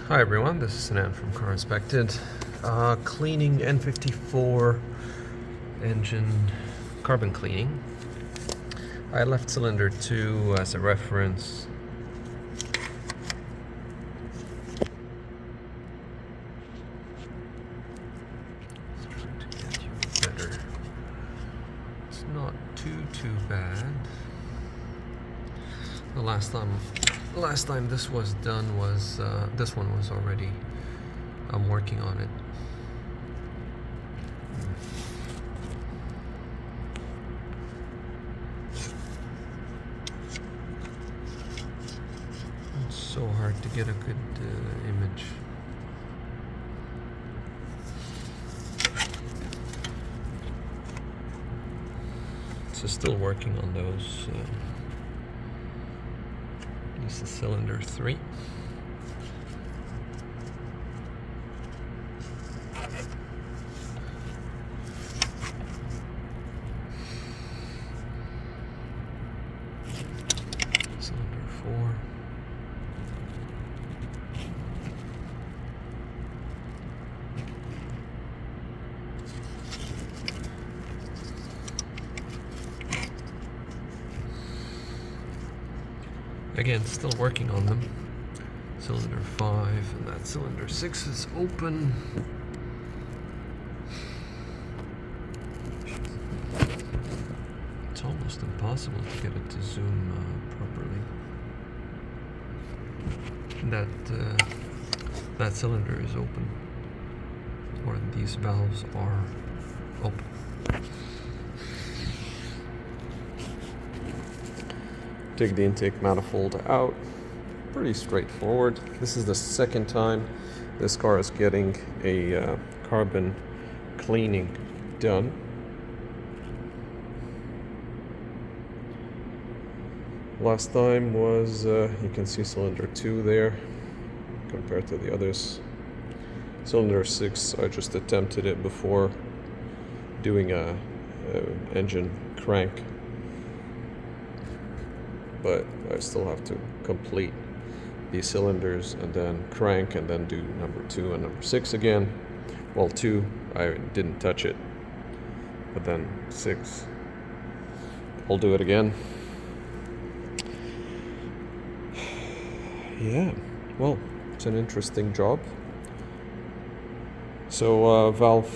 Hi everyone, this is Sinan from Car Inspected. Cleaning N54 engine carbon cleaning. I left cylinder 2 as a reference. Let's try to get you better. It's not too bad. The last time this was done was this one was already. I'm working on it. It's so hard to get a good image. So still working on those. This is cylinder 3. Cylinder 4. Again, still working on them. Cylinder 5, and that cylinder 6 is open. It's almost impossible to get it to zoom properly. That cylinder is open, or these valves are open. Take the intake manifold out. Pretty straightforward. This is the second time this car is getting a carbon cleaning done. Last time was, you can see cylinder 2 there compared to the others. Cylinder 6, I just attempted it before doing a engine crank, but I still have to complete these cylinders and then crank and then do number 2 and number 6 again. Well, 2 I didn't touch it, but then 6 I'll do it again. Yeah, well, it's an interesting job. So valve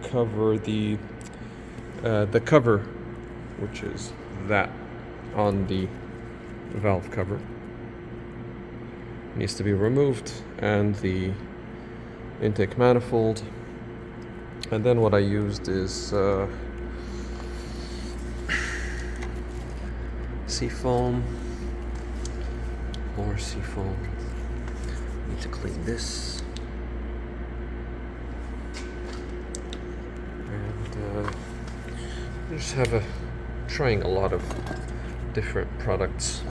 cover, the cover, which is that on the valve cover, needs to be removed, and the intake manifold. And then what I used is seafoam. More seafoam. Need to clean this. And I just have trying a lot of different products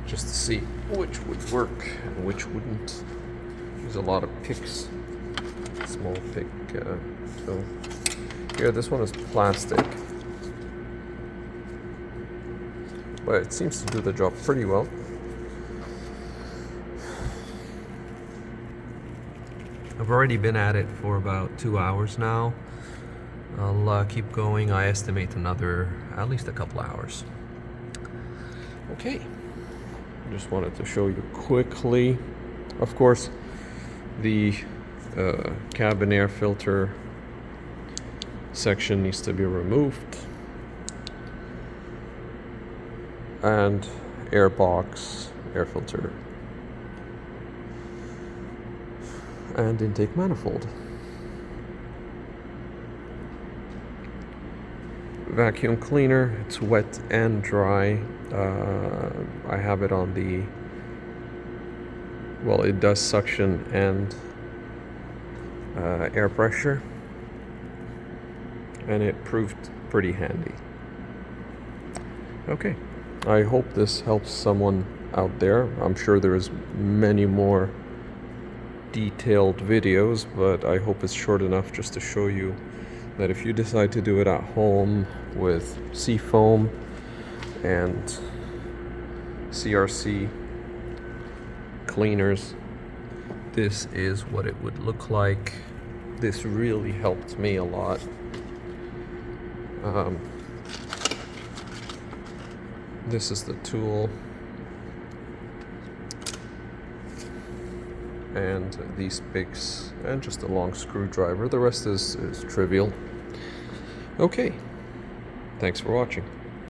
just to see which would work and which wouldn't. There's a lot of picks, small pick. So here, this one is plastic, but it seems to do the job pretty well. I've already been at it for about 2 hours now. I'll keep going. I estimate at least a couple hours. Okay. Just wanted to show you quickly. Of course, the cabin air filter section needs to be removed, and air box, air filter, and intake manifold. Vacuum cleaner, it's wet and dry. I have it on the, well, it does suction and air pressure, and it proved pretty handy. Okay, I hope this helps someone out there. I'm sure there's many more detailed videos, but I hope it's short enough just to show you that if you decide to do it at home with seafoam and CRC cleaners, this is what it would look like. This really helped me a lot. This is the tool, and these picks, and just a long screwdriver. The rest is trivial. Okay, thanks for watching.